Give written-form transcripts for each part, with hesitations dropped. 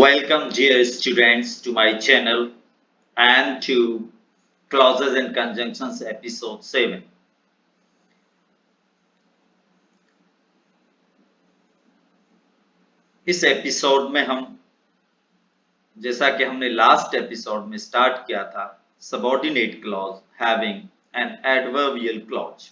Welcome, dear students, to my channel and to Clauses and Conjunctions episode 7. इस episode में हम, जैसा कि हमने लास्ट एपिसोड में स्टार्ट किया था, subordinate clause having an adverbial clause.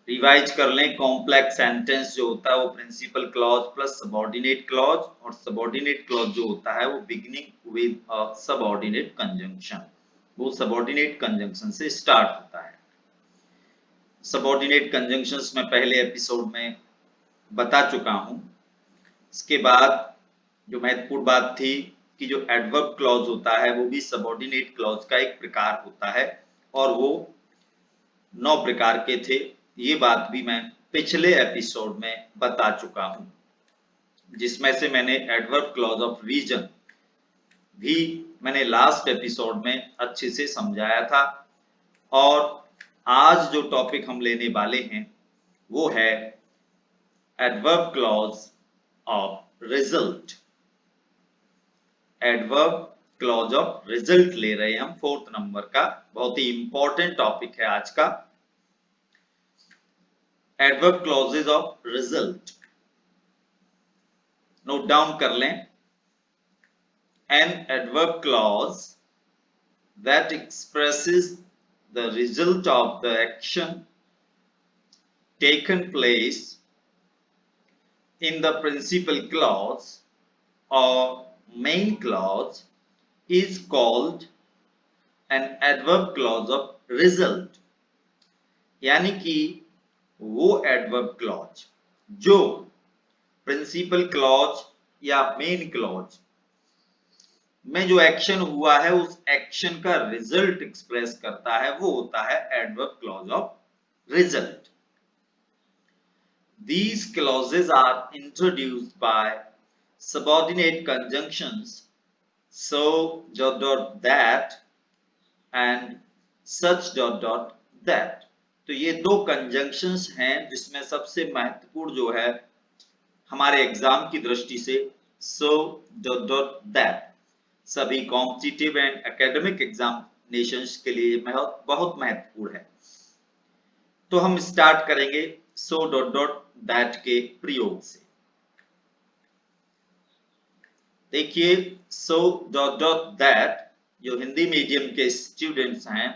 Revise कर लें, कॉम्प्लेक्स सेंटेंस जो होता है वो principal clause plus subordinate clause, और सबऑर्डिनेट क्लॉज जो होता है वो beginning with a subordinate conjunction, वो सबऑर्डिनेट कंजंक्शन से स्टार्ट होता है। सबऑर्डिनेट कंजंक्शंस में पहले एपिसोड में बता चुका हूं। इसके बाद जो महत्वपूर्ण बात थी कि जो एडवर्ब क्लॉज होता है वो भी सबऑर्डिनेट क्लॉज का एक प्रकार होता है, और वो 9 प्रकार के थे। ये बात भी मैं पिछले एपिसोड में बता चुका हूं, जिसमें से मैंने एडवर्ब क्लॉज ऑफ रीजन भी मैंने लास्ट एपिसोड में अच्छे से समझाया था। और आज जो टॉपिक हम लेने वाले हैं वो है adverb clause of result. Adverb clause of result ले रहे हैं हम, 4th नंबर का, बहुत ही इंपॉर्टेंट टॉपिक है आज का। Adverb clauses of result note down कर लें। An adverb clause that expresses the result of the action taken place in the principal clause or main clause is called an adverb clause of result। यानी कि वो adverb clause जो principal clause या main clause में जो action हुआ है उस एक्शन का रिजल्ट एक्सप्रेस करता है, वो होता है adverb clause of result. These clauses are introduced by subordinate conjunctions so ... that and such ... that। तो ये 2 conjunctions हैं जिसमें सबसे महत्वपूर्ण जो है हमारे एग्जाम की दृष्टि से so ... that सभी कॉम्पिटिटिव एंड एकेडमिक एग्जामिनेशंस के लिए बहुत महत्वपूर्ण है। तो हम स्टार्ट करेंगे so ... that के प्रयोग से। देखिए, so ... that जो हिंदी मीडियम के स्टूडेंट्स हैं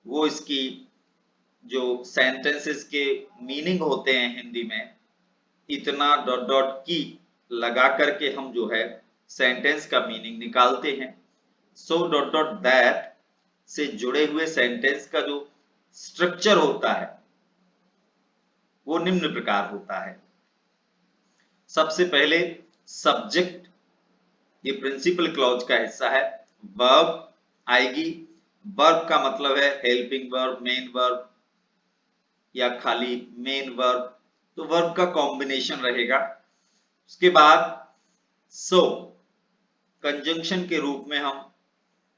वो इसकी जो सेंटेंसेस के मीनिंग होते हैं हिंदी में, इतना ... की लगा करके हम जो है सेंटेंस का मीनिंग निकालते हैं। so ... that से जुड़े हुए सेंटेंस का जो स्ट्रक्चर होता है वो निम्न प्रकार होता है। सबसे पहले सब्जेक्ट, ये प्रिंसिपल क्लॉज का हिस्सा है। वर्ब आएगी, वर्ब का मतलब है हेल्पिंग वर्ब, मेन वर्ब या खाली मेन वर्ब, तो वर्ब का कॉम्बिनेशन रहेगा। उसके बाद सो, कंजंक्शन के रूप में हम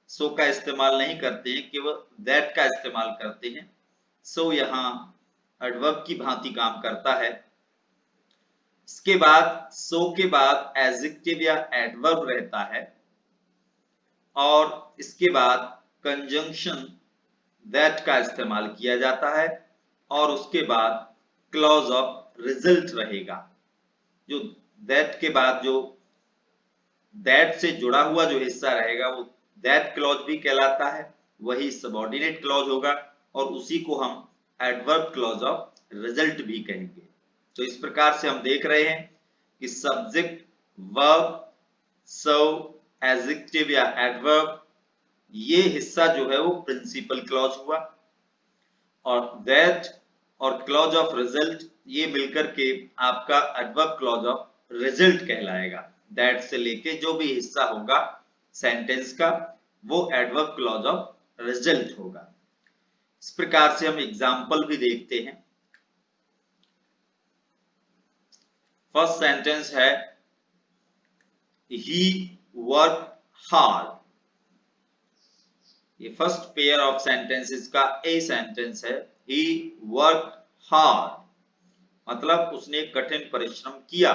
सो का इस्तेमाल नहीं करते हैं, केवल दैट का इस्तेमाल करते हैं। सो यहां एडवर्ब की भांति काम करता है। इसके बाद सो के बाद एडजेक्टिव या एडवर्ब रहता है, और इसके बाद कंजंक्शन दैट का इस्तेमाल किया जाता है, और उसके बाद क्लॉज ऑफ रिजल्ट रहेगा। जो दैट के बाद जो दैट से जुड़ा हुआ जो हिस्सा रहेगा वो दैट क्लॉज भी कहलाता है, वही सबऑर्डिनेट क्लॉज होगा, और उसी को हम एडवर्ब क्लॉज ऑफ रिजल्ट भी कहेंगे। तो इस प्रकार से हम देख रहे हैं कि सब्जेक्ट, वर्ब, सो, एडजेक्टिव या एडवर्ब, ये हिस्सा जो है वो प्रिंसिपल क्लॉज हुआ, और दैट और क्लॉज ऑफ रिजल्ट ये मिलकर के आपका एडवर्ब क्लॉज ऑफ रिजल्ट कहलाएगा। दैट से लेके जो भी हिस्सा होगा सेंटेंस का वो एडवर्ब क्लॉज ऑफ रिजल्ट होगा। इस प्रकार से हम एग्जाम्पल भी देखते हैं। फर्स्ट सेंटेंस है ही वर्क हार्ड। ये फर्स्ट पेयर ऑफ सेंटेंसेस का ए सेंटेंस है। ही वर्क हार्ड मतलब उसने कठिन परिश्रम किया।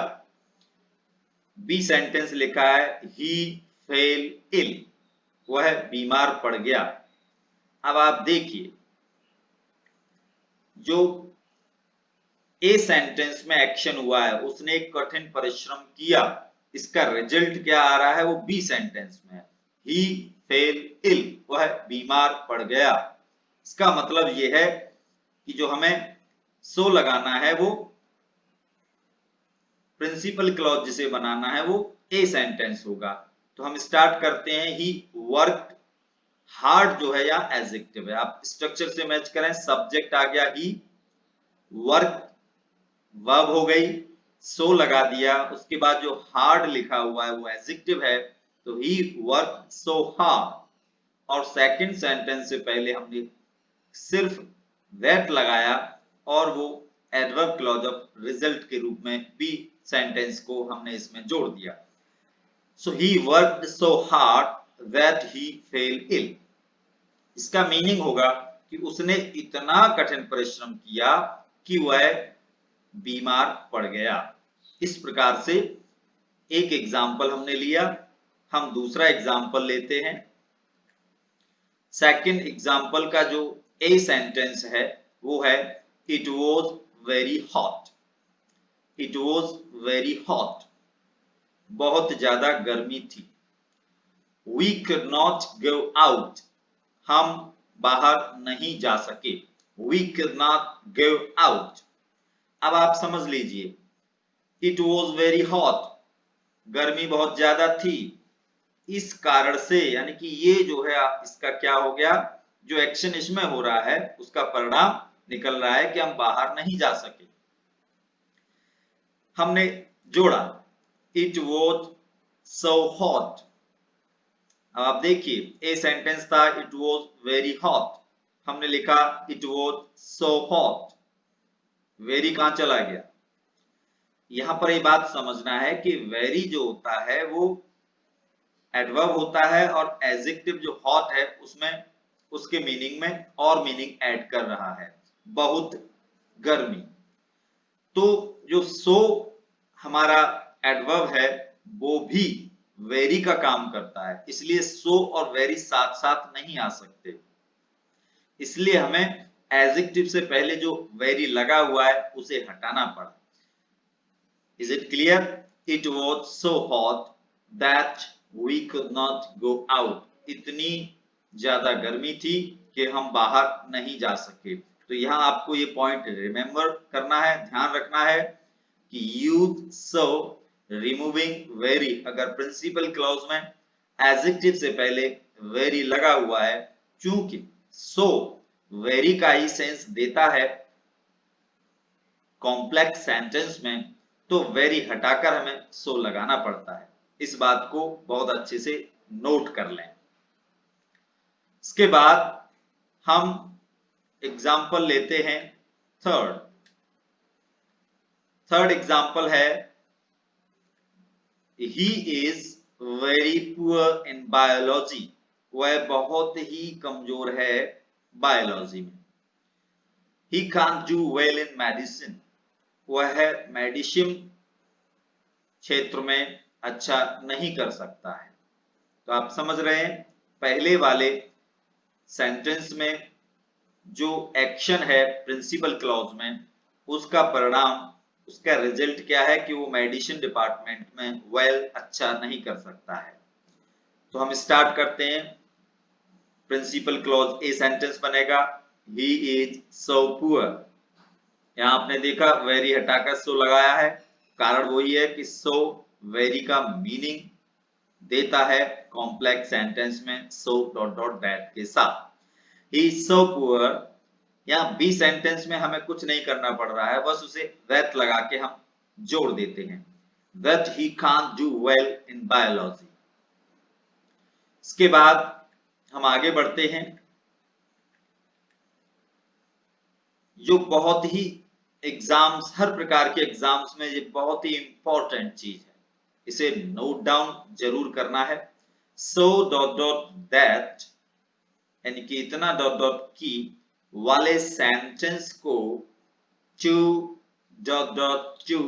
बी सेंटेंस लिखा है ही फेल इल, वह बीमार पड़ गया। अब आप देखिए, जो ए सेंटेंस में एक्शन हुआ है, उसने एक कठिन परिश्रम किया, इसका रिजल्ट क्या आ रहा है, वो बी सेंटेंस में है, ही फेल इल, वह बीमार पड़ गया। इसका मतलब ये है कि जो हमें सो लगाना है वो प्रिंसिपल क्लॉज जिसे बनाना है वो ए सेंटेंस होगा। तो हम स्टार्ट करते हैं, ही वर्क हार्ड जो है या एडजेक्टिव है, आप स्ट्रक्चर से मैच करें। सब्जेक्ट आ गया ही, वर्क वर्ब हो गई, सो लगा दिया, उसके बाद जो हार्ड लिखा हुआ है वो एडजेक्टिव है, तो ही वर्क सो हार्ड। और सेकंड सेंटेंस से पहले हमने सिर्फ दैट लगाया और वो एडवर्ब क्लॉज ऑफ रिजल्ट के रूप में बी सेंटेंस को हमने इसमें जोड़ दिया। So he worked so hard that he fell ill. इसका मीनिंग होगा कि उसने इतना कठिन परिश्रम किया कि वह बीमार पड़ गया। इस प्रकार से एक एग्जाम्पल हमने लिया, हम दूसरा एग्जाम्पल लेते हैं। सेकंड एग्जाम्पल का जो ए सेंटेंस है वो है it was very hot. It was very hot, बहुत ज्यादा गर्मी थी। We could not go out, हम बाहर नहीं जा सके। We could not go out. अब आप समझ लीजिए, इट वॉज वेरी हॉट, गर्मी बहुत ज्यादा थी, इस कारण से, यानी कि ये जो है इसका क्या हो गया, जो एक्शन इसमें हो रहा है उसका परिणाम निकल रहा है कि हम बाहर नहीं जा सके। हमने जोड़ा इट वॉज सो हॉट। अब आप देखिए, ए सेंटेंस था इट वॉज वेरी हॉट, हमने लिखा it was so hot, very कहां चला गया। यहां पर ये बात समझना है कि वेरी जो होता है वो एडवर्ब होता है और एडजेक्टिव जो हॉट है उसमें उसके मीनिंग में और मीनिंग ऐड कर रहा है, बहुत गर्मी। तो जो सो हमारा एडवर्ब है वो भी वेरी का काम करता है, इसलिए सो और वेरी साथ साथ नहीं आ सकते, इसलिए हमें एडजेक्टिव से पहले जो वेरी लगा हुआ है उसे हटाना पड़ा। Is it clear? It was so hot that we could not go out, इतनी ज्यादा गर्मी थी कि हम बाहर नहीं जा सके। तो यहां आपको ये पॉइंट रिमेंबर करना है, ध्यान रखना है कि यूज सो रिमूविंग वेरी, अगर प्रिंसिपल क्लॉज में एडजेक्टिव से पहले वेरी लगा हुआ है, चूंकि सो वेरी का ही सेंस देता है कॉम्प्लेक्स सेंटेंस में, तो वेरी हटाकर हमें सो लगाना पड़ता है। इस बात को बहुत अच्छे से नोट कर लें। इसके बाद हम एग्जाम्पल लेते हैं थर्ड एग्जाम्पल है he is very poor in biology, वह बहुत ही कमजोर है बायोलॉजी में। He can't do well in medicine, वह मेडिसिन क्षेत्र में अच्छा नहीं कर सकता है। तो आप समझ रहे हैं, पहले वाले सेंटेंस में जो एक्शन है प्रिंसिपल क्लॉज में, उसका परिणाम, उसका रिजल्ट क्या है कि वो मेडिसिन डिपार्टमेंट में वेल अच्छा नहीं कर सकता है। तो हम स्टार्ट करते हैं, प्रिंसिपल क्लॉज ए सेंटेंस बनेगा ही इज सो पुअर। यहां आपने देखा वेरी हटाकर सो लगाया है, कारण वही है कि सो वेरी का मीनिंग देता है कॉम्प्लेक्स सेंटेंस में सो डॉट डॉट दैट के साथ। ही इज सो पुअर, यहां बी सेंटेंस में हमें कुछ नहीं करना पड़ रहा है, बस उसे दैट लगा के हम जोड़ देते हैं, that he can't do well in biology. इसके बाद हम आगे बढ़ते हैं, जो बहुत ही एग्जाम्स, हर प्रकार के एग्जाम्स में ये बहुत ही इंपॉर्टेंट चीज है, इसे नोट डाउन जरूर करना है। सो डॉट डॉट दैट, यानी कि इतना डॉट डॉट की वाले सेंटेंस को टू डॉट डॉट टू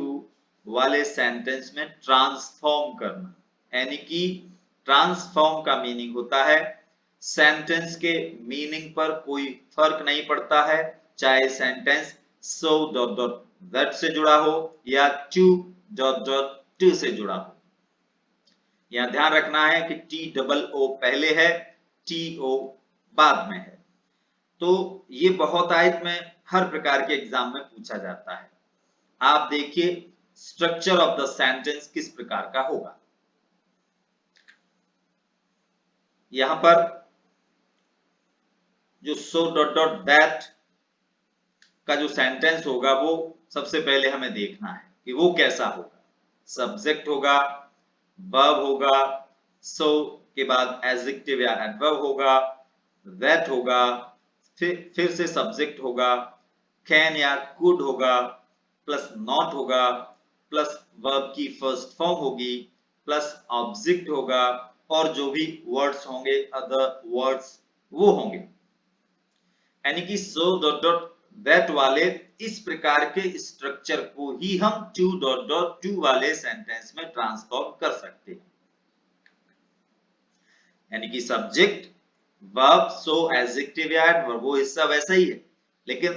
वाले सेंटेंस में ट्रांसफॉर्म करना। यानी कि ट्रांसफॉर्म का मीनिंग होता है सेंटेंस के मीनिंग पर कोई फर्क नहीं पड़ता है, चाहे sentence so dot dot that से जुड़ा हो या to डॉट डॉट to से जुड़ा हो। यहां ध्यान रखना है कि TOO पहले है, TO बाद में है। तो ये बहुतायत में हर प्रकार के एग्जाम में पूछा जाता है। आप देखिए स्ट्रक्चर ऑफ द सेंटेंस किस प्रकार का होगा। यहां पर जो so डॉट डॉट दैट का जो सेंटेंस होगा वो सबसे पहले हमें देखना है कि वो कैसा होगा। सब्जेक्ट होगा, वर्ब होगा, so के बाद एडजेक्टिव या एडवर्ब होगा, that होगा, फिर से सब्जेक्ट होगा, can या could होगा, प्लस not होगा, प्लस वर्ब की फर्स्ट फॉर्म होगी, प्लस ऑब्जेक्ट होगा और जो भी वर्ड्स होंगे अदर वर्ड्स वो होंगे। यानी कि so डॉट डॉट दैट वाले इस प्रकार के स्ट्रक्चर को ही हम to डॉट डॉट to वाले सेंटेंस में ट्रांसफॉर्म कर सकते हैं। यानी कि सब्जेक्ट, वर्ब, सो, एडजेक्टिव या एडवर्ब वो हिस्सा वैसा ही है, लेकिन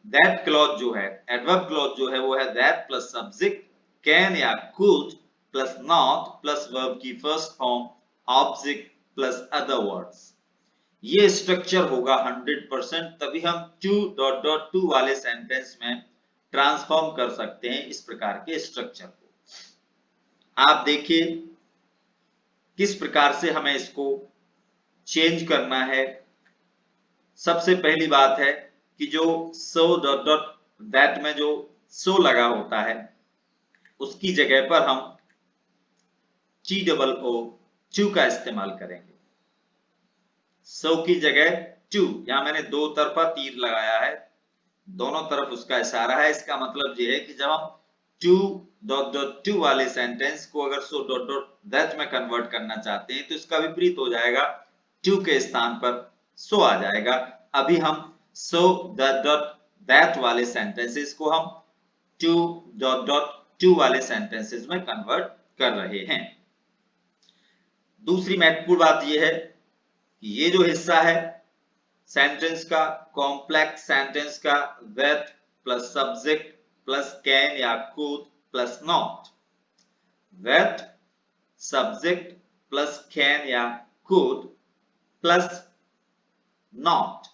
दैट क्लॉज जो है, एडवर्ब क्लॉज जो है वो है दैट प्लस सब्जेक्ट, कैन या could plus not plus verb की first form, object plus other words. ये स्ट्रक्चर होगा 100%, तभी हम to डॉट डॉट to वाले सेंटेंस में ट्रांसफॉर्म कर सकते हैं इस प्रकार के स्ट्रक्चर को। आप देखिए किस प्रकार से हमें इसको चेंज करना है। सबसे पहली बात है कि जो so डॉट डॉट दैट में जो so लगा होता है उसकी जगह पर हम TOO का इस्तेमाल करेंगे। so की जगह to, यहां मैंने दो तरफा तीर लगाया है, दोनों तरफ उसका इशारा है। इसका मतलब यह है कि जब हम to डॉट डॉट to वाले सेंटेंस को अगर so डॉट डॉट दैट में कन्वर्ट करना चाहते हैं तो इसका विपरीत हो जाएगा, to के स्थान पर so आ जाएगा। अभी हम so डॉट डॉट दैट वाले सेंटेंसेस को हम to डॉट डॉट to वाले सेंटेंसेस में कन्वर्ट कर रहे हैं। दूसरी महत्वपूर्ण बात यह है कि ये जो हिस्सा है सेंटेंस का, कॉम्प्लेक्स सेंटेंस का, that plus subject plus can या could plus not, that subject plus can या could plus not,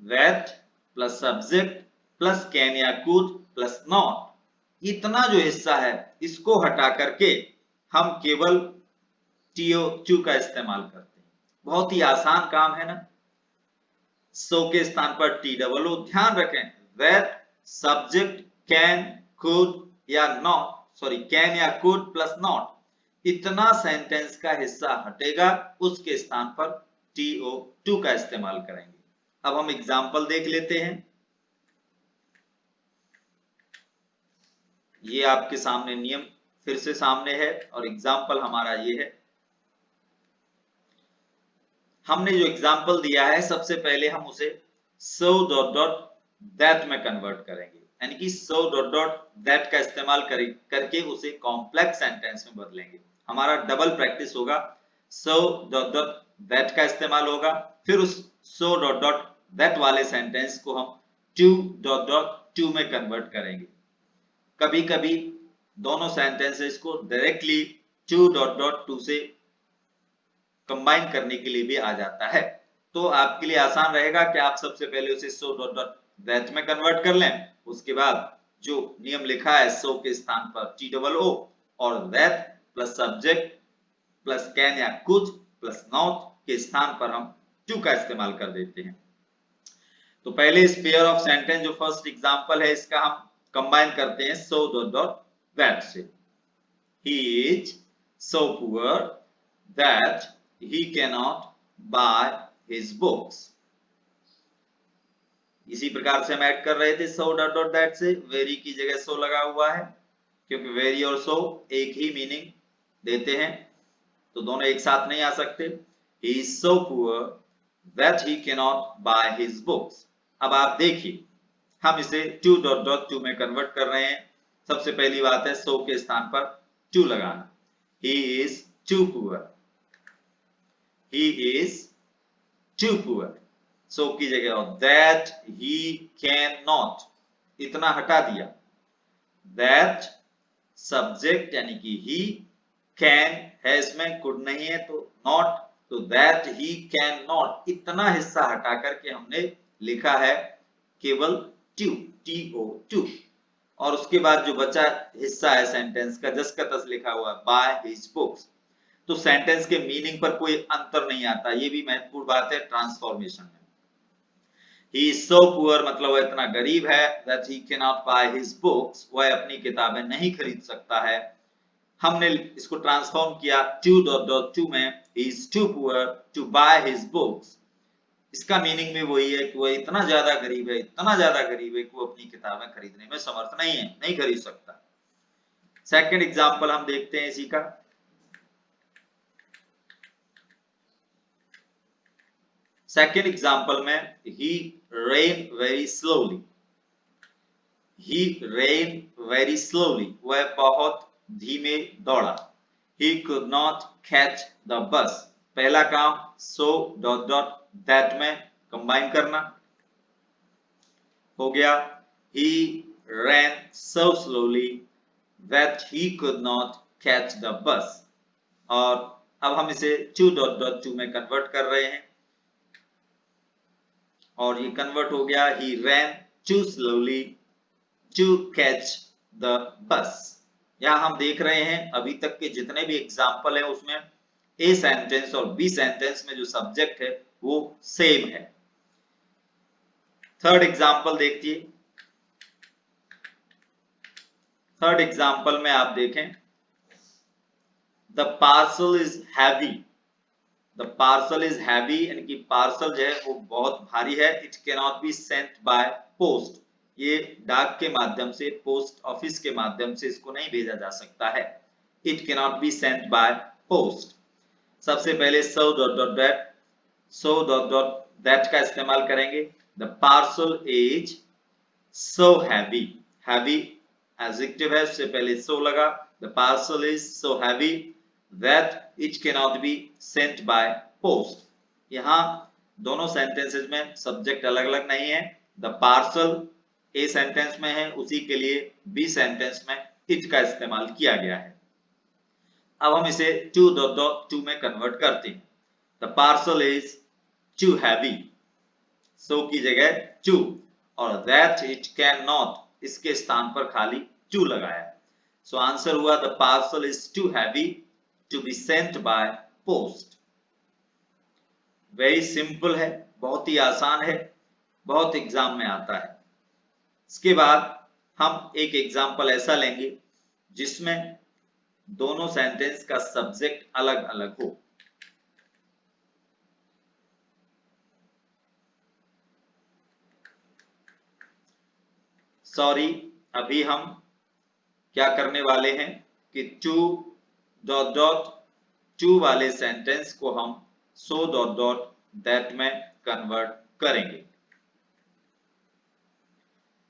that plus subject plus can या could प्लस not, इतना जो हिस्सा है इसको हटा करके हम केवल TO का इस्तेमाल करते हैं। बहुत ही आसान काम है ना। so के स्थान पर TOO, ध्यान रखें that सब्जेक्ट कैन could या not, सॉरी कैन या could प्लस not, इतना सेंटेंस का हिस्सा हटेगा, उसके स्थान पर TO का इस्तेमाल करेंगे। अब हम एग्जाम्पल देख लेते हैं। ये आपके सामने नियम फिर से सामने है और एग्जाम्पल हमारा ये है। हमने जो एग्जाम्पल दिया है सबसे पहले हम उसे so डॉट डॉट दैट में कन्वर्ट करेंगे, यानी कि so डॉट डॉट दैट का इस्तेमाल करके उसे कॉम्प्लेक्स सेंटेंस में बदलेंगे। हमारा डबल प्रैक्टिस होगा, so डॉट डॉट दैट का इस्तेमाल होगा, फिर उस so डॉट डॉट दैट वाले सेंटेंस को हम to डॉट डॉट to में कन्वर्ट करेंगे। कभी कभी दोनों सेंटेंसेस को directly to dot dot to से कंबाइन करने के लिए भी आ जाता है। तो आपके लिए आसान रहेगा कि आप सबसे पहले उसे so डॉट डॉट दैट में कन्वर्ट कर लें, उसके बाद जो नियम लिखा है so के स्थान पर TOO और that plus subject plus can या कुड प्लस नॉट के स्थान पर हम to का इस्तेमाल कर देते हैं। तो पहले इस पेयर ऑफ सेंटेंस जो फर्स्ट एग्जांपल है इसका हम कंबाइन करते हैं so डॉट डॉट दैट से। He is so poor that he cannot buy his books। इसी प्रकार से हम ऐड कर रहे थे so डॉट डॉट दैट से, वेरी की जगह so लगा हुआ है क्योंकि वेरी और so एक ही मीनिंग देते हैं, तो दोनों एक साथ नहीं आ सकते। He is so poor that he cannot buy his books। अब आप देखिए हम इसे to डॉट डॉट to में कन्वर्ट कर रहे हैं। सबसे पहली बात है सो के स्थान पर टू लगाना। He is too poor, he is too poor, so की जगह। और दैट ही कैन नॉट, इतना हटा दिया। दैट सब्जेक्ट यानी कि ही, कैन है इसमें, कुड नहीं है तो नॉट, तो दैट ही कैन नॉट, इतना हिस्सा हटा करके हमने लिखा है केवल टू, TO2। और उसके बाद जो बचा हिस्सा है सेंटेंस का, जस का तस लिखा हुआ है बाय हिज बुक्स। तो सेंटेंस के मीनिंग पर कोई अंतर नहीं आता, ये भी महत्वपूर्ण बात है ट्रांसफॉर्मेशन में। He is so poor मतलब वह इतना गरीब है, that he cannot buy his books, वह अपनी किताबें नहीं खरीद सकता है। हमने इसको ट्रांसफॉर्म किया to ... में, he is too poor to buy his books। इसका मीनिंग भी वही है कि वह इतना ज्यादा गरीब है, इतना ज्यादा गरीब है कि वो अपनी किताबें खरीदने में समर्थ नहीं है, नहीं खरीद सकता। सेकंड एग्जांपल हम देखते हैं इसी का। सेकंड एग्जांपल में he ran very slowly, he ran very slowly, वह बहुत धीमे दौड़ा। he could not catch the bus, पहला काम so ... that में कंबाइन करना हो गया। he ran so slowly that he could not catch the bus, और अब हम इसे to ... में कन्वर्ट कर रहे हैं, और ये कन्वर्ट हो गया he ran too slowly to catch the bus। यहां हम देख रहे हैं अभी तक के जितने भी एग्जाम्पल है उसमें ए सेंटेंस और बी सेंटेंस में जो सब्जेक्ट है वो सेम है। थर्ड एग्जाम्पल देखिए। थर्ड एग्जाम्पल में आप देखें the parcel is heavy, the parcel is heavy यानी कि पार्सल जो है वो बहुत भारी है। It cannot be sent by post, ये डाक के माध्यम से, पोस्ट ऑफिस के माध्यम से इसको नहीं भेजा जा सकता है। It cannot be sent by post. सबसे पहले so ... that, so ... that का इस्तेमाल करेंगे। The parcel is so heavy, heavy adjective है, उससे पहले so लगा। The parcel is so heavy that it cannot be sent by post। यहां दोनों सेंटेंसेस में सब्जेक्ट अलग अलग नहीं है। द पार्सल ए सेंटेंस में है, उसी के लिए बी सेंटेंस में इट का इस्तेमाल किया गया है। अब हम इसे to ... में कन्वर्ट करते हैं। The parcel is too heavy, so की जगह to, और that it cannot, इसके स्थान पर खाली to लगाया। सो आंसर हुआ the parcel is too heavy to be sent by post। Very simple है, बहुत ही आसान है, बहुत एग्जाम में आता है। इसके बाद हम एक एग्जाम्पल ऐसा लेंगे जिसमें दोनों सेंटेंस का सब्जेक्ट अलग अलग हो। सॉरी, अभी हम क्या करने वाले हैं कि to ... वाले सेंटेंस को हम so ... that में कन्वर्ट करेंगे।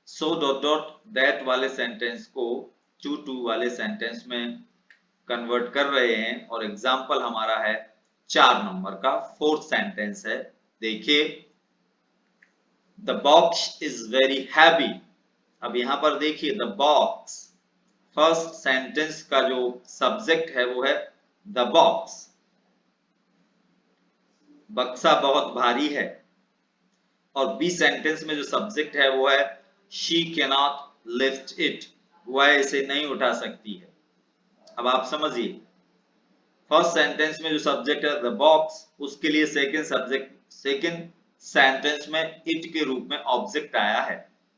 so ... that वाले सेंटेंस को to ... वाले सेंटेंस में कन्वर्ट कर रहे हैं, और एग्जाम्पल हमारा है 4 नंबर का, फोर्थ सेंटेंस है। देखिए the box is very heavy. अब यहां पर देखिए द बॉक्स, फर्स्ट सेंटेंस का जो सब्जेक्ट है वो है द बॉक्स, बक्सा बहुत भारी है। और बी सेंटेंस में जो सब्जेक्ट है वो है शी कैनॉट लिफ्ट इट, वह इसे नहीं उठा सकती है। अब आप समझिए, फर्स्ट सेंटेंस में जो सब्जेक्ट है द बॉक्स, उसके लिए सेकंड सेंटेंस में इट के रूप में ऑब्जेक्ट आया है,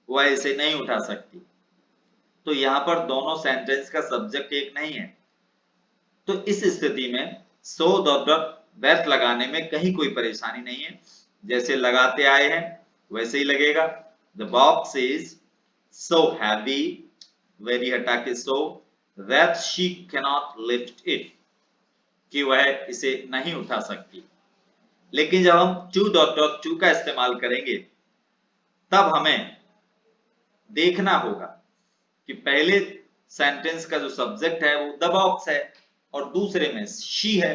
वह इसे नहीं उठा सकती। तो यहां पर दोनों सेंटेंस का सब्जेक्ट एक नहीं है। तो इस स्थिति में so ... that लगाने में कहीं कोई परेशानी नहीं है, जैसे लगाते आए हैं वैसे ही लगेगा। The box is so heavy, very हटा के so, that she cannot lift it, कि वह इसे नहीं उठा सकती। लेकिन जब हम to ... का इस्तेमाल करेंगे तब हमें देखना होगा कि पहले सेंटेंस का जो सब्जेक्ट है वो द बॉक्स है और दूसरे में शी है,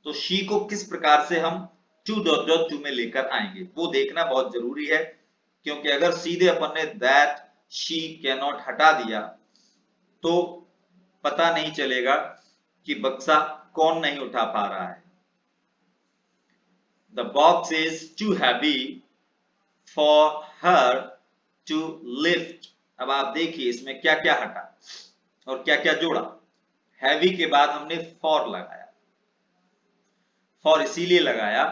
तो शी को किस प्रकार से हम टू में लेकर आएंगे वो देखना बहुत जरूरी है, क्योंकि अगर सीधे अपन ने दैट शी कैन नॉट हटा दिया तो पता नहीं चलेगा कि बक्सा कौन नहीं उठा पा रहा है। The box is too heavy for her to lift। अब आप देखिए इसमें क्या क्या हटा और क्या क्या जोड़ा। हैवी के बाद हमने फॉर लगाया। फॉर इसीलिए लगाया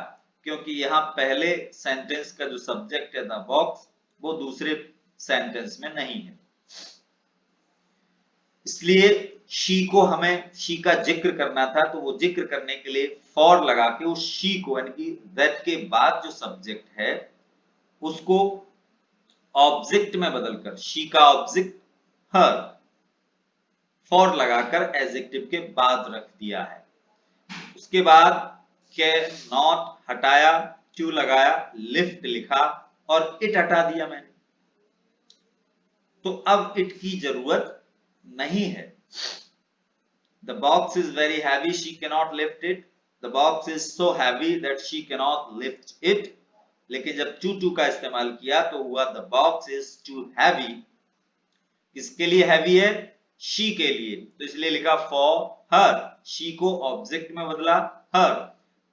क्योंकि यहां पहले सेंटेंस का जो सब्जेक्ट है द बॉक्स वो दूसरे सेंटेंस में नहीं है, इसलिए शी को हमें शी का जिक्र करना था, तो वो जिक्र करने के लिए फॉर लगा के उस शी को यानी कि दैट के बाद जो सब्जेक्ट है उसको ऑब्जेक्ट में बदलकर शी का ऑब्जेक्ट हर फॉर लगाकर एडजेक्टिव के बाद रख दिया है। उसके बाद के नॉट हटाया, टू लगाया, लिफ्ट लिखा और इट हटा दिया मैंने, तो अब इट की जरूरत नहीं है। The box is very heavy, she cannot lift it. The box is so heavy that she cannot lift it. लेकिन जब टू का इस्तेमाल किया तो हुआ the box is too heavy। किसके लिए हैवी है? शी के लिए, तो इसलिए लिखा for her। शी को ऑब्जेक्ट में बदला her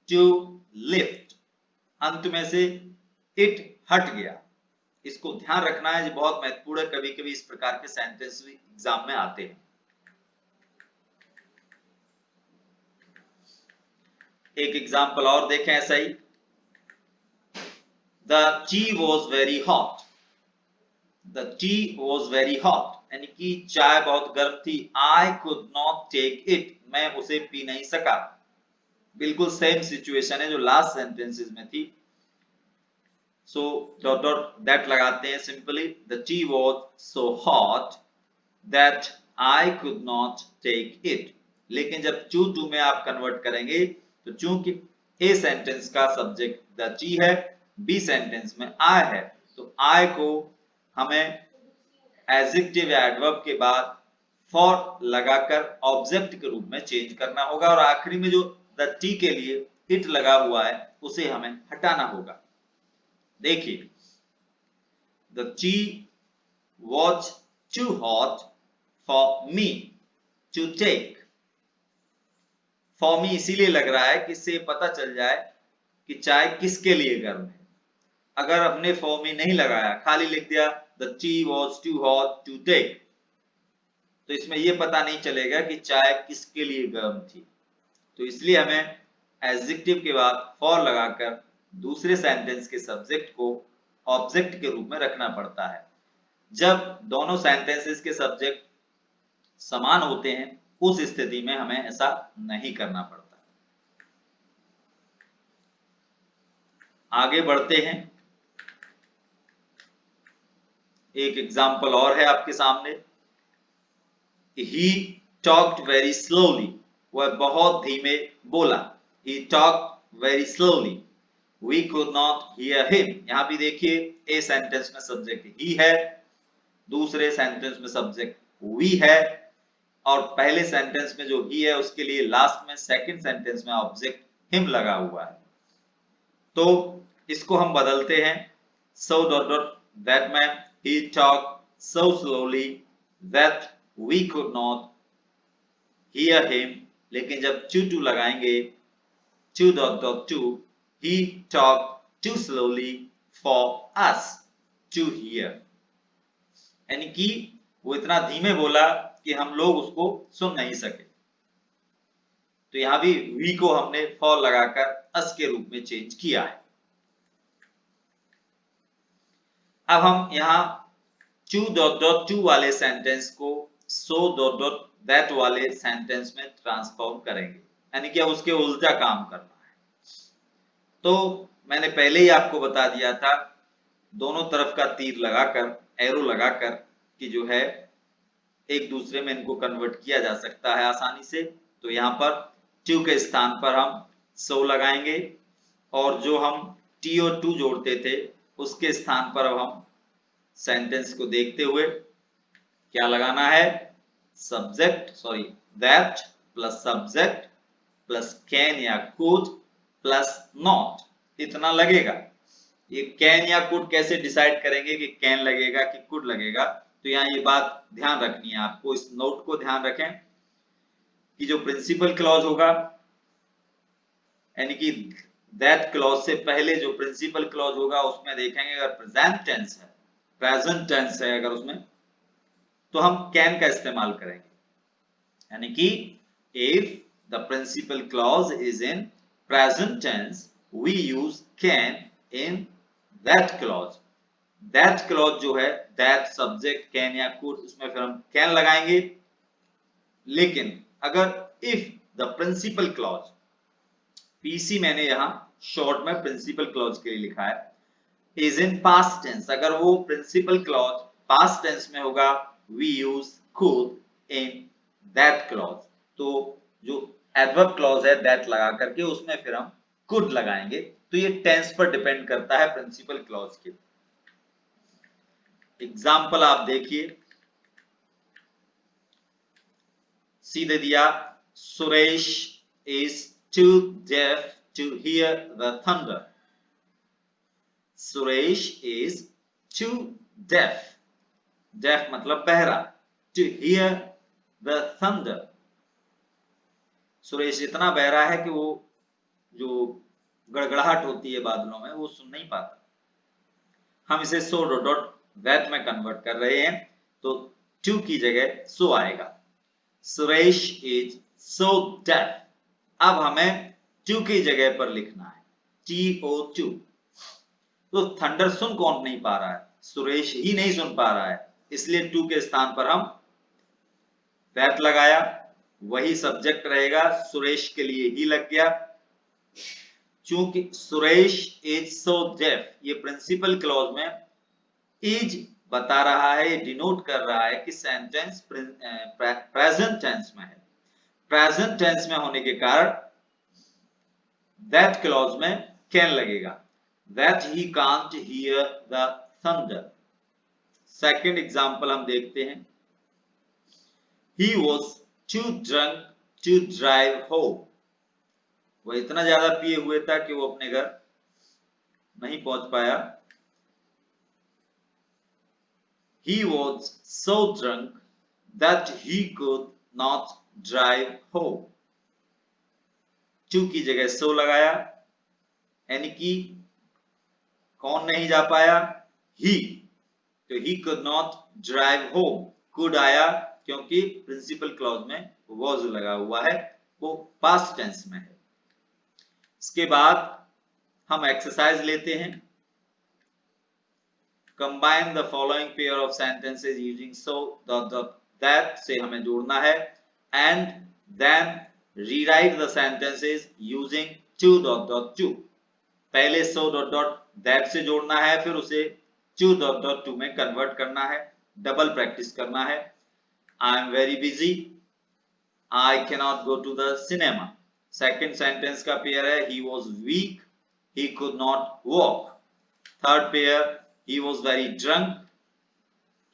to lift, अंत में से it हट गया। इसको ध्यान रखना है, ये बहुत महत्वपूर्ण है, कभी कभी इस प्रकार के सेंटेंस एग्जाम में आते हैं। एक एग्जाम्पल और देखें ऐसा ही। The tea was very hot। The tea was very hot यानी कि चाय बहुत गर्म थी। I could not take it, मैं उसे पी नहीं सका। बिल्कुल सेम सिचुएशन है जो लास्ट सेंटेंसेस में थी। सो डॉट डॉट दैट लगाते हैं simply. The tea was so hot that I could not take it। लेकिन जब टू में आप कन्वर्ट करेंगे तो चूंकि ए सेंटेंस का सब्जेक्ट द टी है, बी सेंटेंस में आई है, तो आई को हमें एडजेक्टिव या एडवर्ब के बाद फॉर लगाकर ऑब्जेक्ट के रूप में चेंज करना होगा और आखिरी में जो द टी के लिए इट लगा हुआ है उसे हमें हटाना होगा। देखिए, the tea was too hot for me to take. For me इसीलिए लग रहा है कि इससे पता चल जाए कि चाय किसके लिए गर्म है। अगर हमने फॉर मी नहीं लगाया, खाली लिख दिया the tea was too hot to take, तो इसमें यह पता नहीं चलेगा कि चाय किसके लिए गर्म थी। तो इसलिए हमें एडजेक्टिव के बाद फॉर लगाकर दूसरे सेंटेंस के सब्जेक्ट को ऑब्जेक्ट के रूप में रखना पड़ता है। जब दोनों सेंटेंसेस के सब्जेक्ट समान होते हैं उस स्थिति में हमें ऐसा नहीं करना पड़ता। आगे बढ़ते हैं। एक एग्जाम्पल और है आपके सामने। He talked very slowly। वह बहुत धीमे बोला। He talked very slowly। We could not hear him। यहां भी देखिए, ए सेंटेंस में सब्जेक्ट ही है, दूसरे सेंटेंस में सब्जेक्ट we है, और पहले सेंटेंस में जो ही है उसके लिए लास्ट में सेकंड सेंटेंस में ऑब्जेक्ट हिम लगा हुआ है। तो इसको हम बदलते हैं so dot dot that man he talked so slowly that we could not hear him। लेकिन जब टू लगाएंगे too dot dot to, he talked too slowly for us to hear। यानी कि वो इतना धीमे बोला कि हम लोग उसको सुन नहीं सके। तो यहां भी वी को हमने फॉर लगाकर अस के रूप में चेंज किया है। अब हम यहां टू डॉट डॉट टू वाले सेंटेंस को सो डॉट डॉट दैट वाले सेंटेंस में ट्रांसफॉर्म करेंगे, यानी कि अब उसके उल्टा काम करना है। तो मैंने पहले ही आपको बता दिया था, दोनों तरफ का तीर लगाकर, एरो लगाकर कि जो है एक दूसरे में इनको कन्वर्ट किया जा सकता है आसानी से। तो यहां पर टू के स्थान पर हम सो लगाएंगे और जो हम टी और टू जोड़ते थे उसके स्थान पर अब हम सेंटेंस को देखते हुए क्या लगाना है, that plus subject plus can या कुड प्लस नॉट, इतना लगेगा। ये कैन या कुड कैसे डिसाइड करेंगे कि कैन लगेगा कि कुड लगेगा, तो यहाँ ये बात ध्यान रखनी है आपको, इस नोट को ध्यान रखें कि जो प्रिंसिपल क्लॉज होगा, यानी कि दैट क्लॉज से पहले जो प्रिंसिपल क्लॉज होगा उसमें देखेंगे अगर प्रेजेंट टेंस है अगर उसमें, तो हम कैन का इस्तेमाल करेंगे, यानी कि if the principal clause is in present tense we use can in that clause. That clause जो है, दैट सब्जेक्ट कैन या कुड, उसमें फिर हम कैन लगाएंगे। लेकिन अगर if the principal clause, PC मैंने यहां शॉर्ट में प्रिंसिपल क्लॉज के लिए लिखा है, इज इन पास्ट टेंस, अगर वो प्रिंसिपल क्लॉज पास्ट टेंस में होगा we use could in that clause. तो जो एडवर्ब क्लॉज है दैट लगा करके उसमें फिर हम कुड लगाएंगे। तो ये टेंस पर डिपेंड करता है प्रिंसिपल क्लॉज के। एग्जाम्पल आप देखिए, सीधे दिया Suresh is too deaf to hear the thunder. सुरेश is too deaf. Deaf मतलब बहरा. To hear the thunder. Suresh इतना बहरा है कि वो जो गड़गड़ाहट होती है बादलों में वो सुन नहीं पाता। हम इसे so डॉट that में कन्वर्ट कर रहे हैं, तो to की जगह so आएगा। Suresh is so deaf। अब हमें टू की जगह पर लिखना है TO2। तो थंडर सुन कौन नहीं पा रहा है? सुरेश ही नहीं सुन पा रहा है, इसलिए टू के स्थान पर हम दैट लगाया, वही सब्जेक्ट रहेगा, सुरेश के लिए ही लग गया। चूंकि सुरेश इज सो डेफ, ये प्रिंसिपल क्लॉज में इज बता रहा है, ये डिनोट कर रहा है कि सेंटेंस प्रेजेंट टेंस में है। प्रेजेंट टेंस में होने के कारण दैट क्लॉज में कैन लगेगा, that he can't hear the thunder. Second example हम देखते हैं, he was too drunk to drive home. वह इतना ज्यादा पिए हुए था कि वो अपने घर नहीं पहुंच पाया। He was so drunk that he could not drive home. Too की जगह सो लगाया, यानी कि कौन नहीं जा पाया? ही। तो ही could not drive home, could आया क्योंकि प्रिंसिपल क्लॉज में was लगा हुआ है, वो पास्ट टेंस में है। इसके बाद हम एक्सरसाइज लेते हैं। Combine the following pair of sentences using so that से हमें जोड़ना है, and then rewrite the sentences using to. पहले so that से जोड़ना है, फिर उसे to में कन्वर्ट करना है, डबल प्रैक्टिस करना है। I am very busy, I cannot go to the cinema। Second sentence का पेयर है he was weak, he could not walk। Third pair he was very drunk,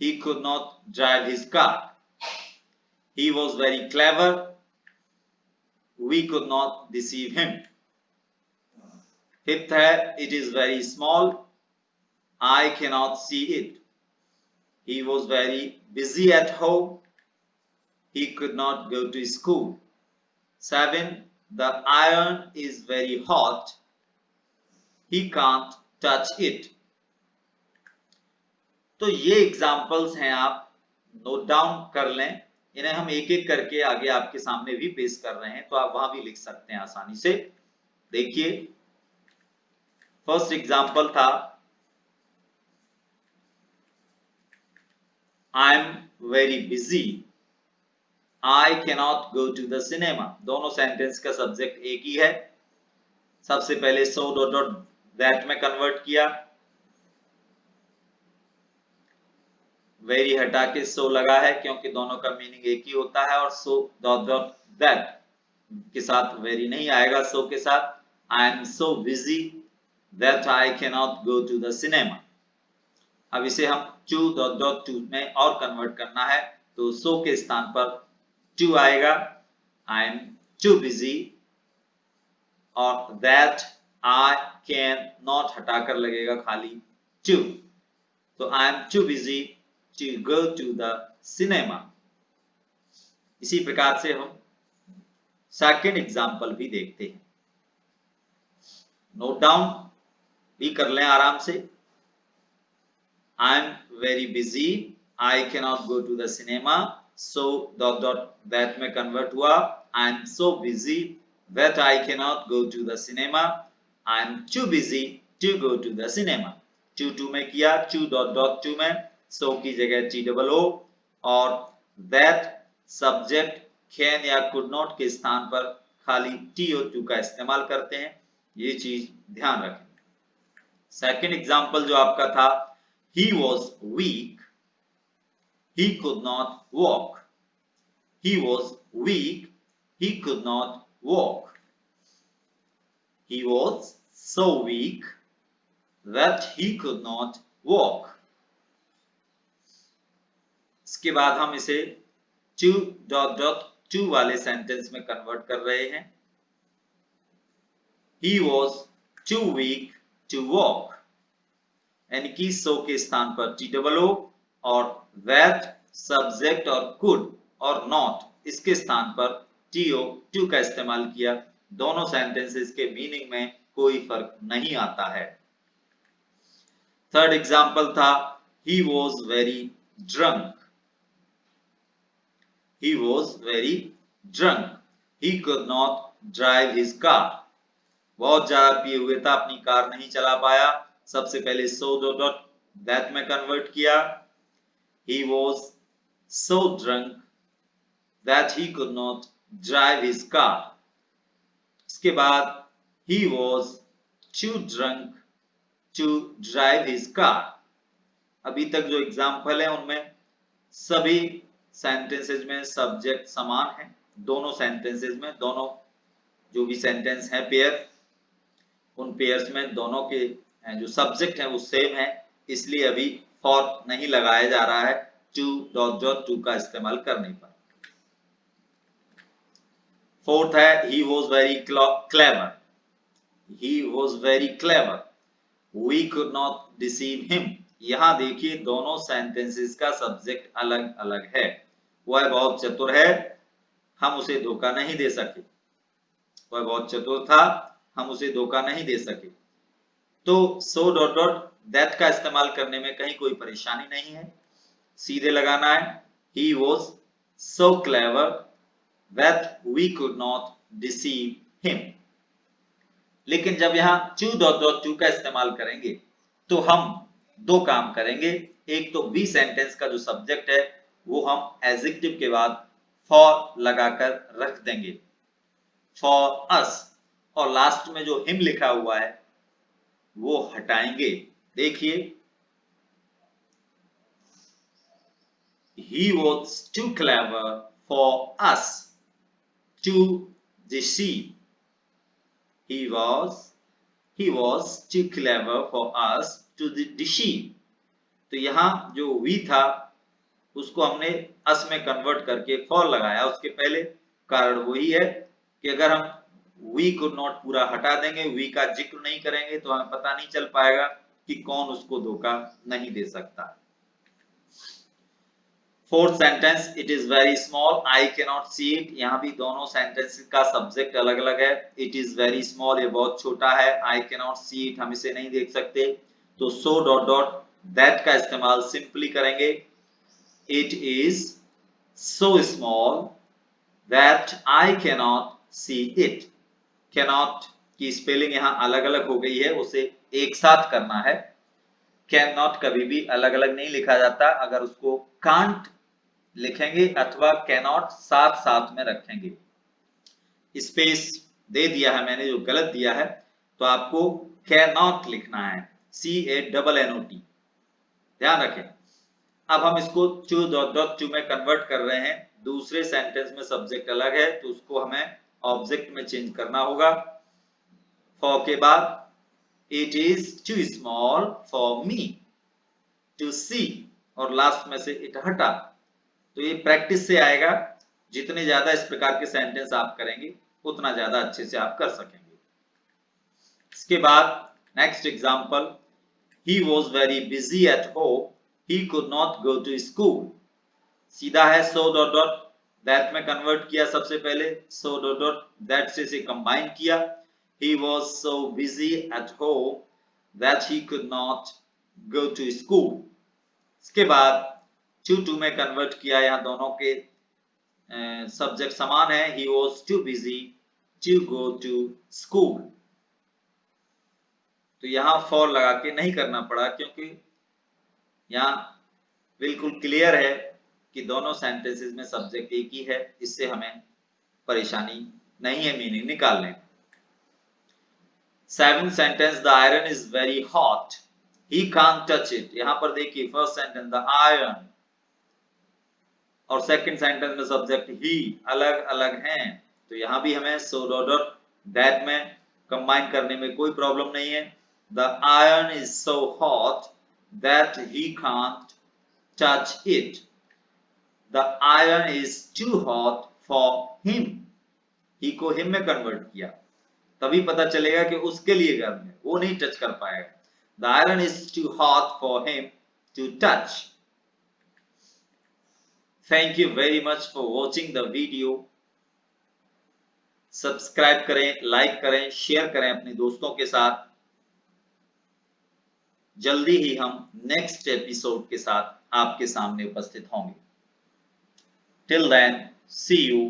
he could not drive his car। He was very clever, we could not deceive him। Fifth है it is very small, I cannot see it। He was very busy at home, he could not go to school। 7 the iron is very hot, he can't touch it। तो ये examples हैं, आप note down कर लें, इन्हें हम एक एक करके आगे आपके सामने भी पेश कर रहे हैं, तो आप वहां भी लिख सकते हैं आसानी से। देखिए फर्स्ट एग्जाम्पल था I am very busy, I cannot go to the cinema. दोनों सेंटेंस का सब्जेक्ट एक ही है। सबसे पहले सो डॉट दैट में कन्वर्ट किया, वेरी हटा के सो लगा है क्योंकि दोनों का मीनिंग एक ही होता है, और सो डॉट दैट के साथ वेरी नहीं आएगा, सो के साथ। I am so busy that I can not go to the cinema. अब इसे हम टू में और कन्वर्ट करना है, तो सो के स्थान पर टू आएगा। आई एम टू बिजी, और दैट आई कैन नॉट हटाकर लगेगा खाली टू, तो I am too busy to go to the cinema. इसी प्रकार से हम सेकंड एग्जाम्पल भी देखते हैं। नोट डाउन भी कर लें आराम से। I am very busy, I can not go to the cinema, so dot dot that में कन्वर्ट हुआ I am so busy that I cannot go to the cinema, I am too busy to go to the cinema। Too में किया, to dot dot to में, सो की जगह T double O, और that subject can या could not के स्थान पर खाली टी और टू का इस्तेमाल करते हैं, ये चीज ध्यान रखें। सेकंड एग्जांपल जो आपका था, he was weak, he could not walk, he was weak, he could not walk, he was so weak that he could not walk। इसके बाद हम इसे टू डॉट डॉट टू वाले सेंटेंस में कन्वर्ट कर रहे हैं। he was too weak to walk, यानी कि सो के स्थान पर टी डबल ओ, और that सब्जेक्ट और could और not इसके स्थान पर टीओ टू का इस्तेमाल किया। दोनों सेंटेंसेस के मीनिंग में कोई फर्क नहीं आता है। थर्ड एग्जांपल था, he was very drunk, he was very drunk, he could not drive his car। बहुत ज्यादा पिए हुए था, अपनी कार नहीं चला पाया। सबसे पहले so डॉट डॉट दैट में कन्वर्ट किया, he was so drunk that he could not drive his car। इसके बाद he was too drunk to drive his car। अभी तक जो एग्जाम्पल है उनमें सभी सेंटेंसेस में सब्जेक्ट समान है। दोनों सेंटेंसेस में, दोनों जो भी सेंटेंस है पेयर, उन पेयर्स में दोनों के जो सब्जेक्ट है वो सेम है, इसलिए अभी फॉर नहीं लगाया जा रहा है टू डॉट डॉट टू का इस्तेमाल करने पर। फोर्थ है, he was very clever, he was very clever, we could not deceive him। यहां देखिए दोनों सेंटेंसेस का सब्जेक्ट अलग अलग है। वह बहुत चतुर है, हम उसे धोखा नहीं दे सके। वह बहुत चतुर था, हम उसे धोखा नहीं दे सके। तो सो डॉट डॉट दैट का इस्तेमाल करने में कहीं कोई परेशानी नहीं है, सीधे लगाना है। he was so clever that we could not deceive him। लेकिन जब यहां टू डॉट डॉट टू का इस्तेमाल करेंगे तो हम दो काम करेंगे। एक तो बी सेंटेंस का जो सब्जेक्ट है वो हम एडजेक्टिव के बाद फॉर लगाकर रख देंगे, फॉर अस, और लास्ट में जो हिम लिखा हुआ है वो हटाएंगे। देखिए, he was too clever for us to deceive, he was too clever for us to deceive। तो यहां जो we था उसको हमने us में कन्वर्ट करके for लगाया उसके पहले। कारण वही है कि अगर हम we could not पूरा हटा देंगे, we का जिक्र नहीं करेंगे, तो हमें पता नहीं चल पाएगा कि कौन उसको धोखा नहीं दे सकता। Fourth sentence, it is very small, I cannot see it. यहाँ भी दोनों सेंटेंस का सब्जेक्ट अलग अलग है। इट इज वेरी स्मॉल, ये बहुत छोटा है, आई कैनॉट सी इट, हम इसे नहीं देख सकते। तो सो डॉट डॉट दैट का इस्तेमाल सिंपली करेंगे। It is so small that I cannot see it. Cannot की स्पेलिंग यहाँ अलग अलग हो गई है, उसे एक साथ करना है। कैन नॉट कभी भी अलग अलग नहीं लिखा जाता, अगर उसको कांट लिखेंगे अथवा कैनॉट साथ साथ में रखेंगे। स्पेस दे दिया है मैंने, जो गलत दिया है, तो आपको कैनॉट लिखना है, CANNOT, ध्यान रखें। अब हम इसको टू डॉट डॉट टू में कन्वर्ट कर रहे हैं। दूसरे सेंटेंस में सब्जेक्ट अलग है तो उसको हमें ऑब्जेक्ट में चेंज करना होगा। फॉर के बाद it is too small for me to see, और लास्ट में से इट हटा। तो ये प्रैक्टिस से आएगा। जितने ज्यादा इस प्रकार के सेंटेंस आप करेंगे उतना ज्यादा अच्छे से आप कर सकेंगे। इसके बाद next example, he was very busy at home, he could not go to school। सीधा है so dot dot that में कन्वर्ट किया सबसे पहले, so dot dot that से इसे कंबाइन किया, he was so busy at home that he could not go to school। इसके बाद to में कन्वर्ट किया, यहाँ दोनों के सब्जेक्ट समान है, he was too busy to go to school। तो यहां फॉर लगा के नहीं करना पड़ा क्योंकि यहां बिल्कुल क्लियर है कि दोनों सेंटेंसेस में सब्जेक्ट एक ही है, इससे हमें परेशानी नहीं है मीनिंग निकालने में। 7th sentence, the iron is very hot, he can't touch it. यहां पर देखिए फर्स्ट सेंटेंस द आयरन और सेकंड सेंटेंस में सब्जेक्ट ही अलग अलग हैं, तो यहां भी हमें so dot that में कंबाइन करने में कोई प्रॉब्लम नहीं है। The iron is so hot that he can't touch it। The iron is too hot for him। he को him में कन्वर्ट किया, तभी पता चलेगा कि उसके लिए गर्म है, वो नहीं टच कर पाएगा। The iron is too hot for him to touch। Thank you very much for watching the video। Subscribe करें, लाइक करें, शेयर करें अपने दोस्तों के साथ। जल्दी ही हम नेक्स्ट एपिसोड के साथ आपके सामने उपस्थित होंगे। Till then, see you।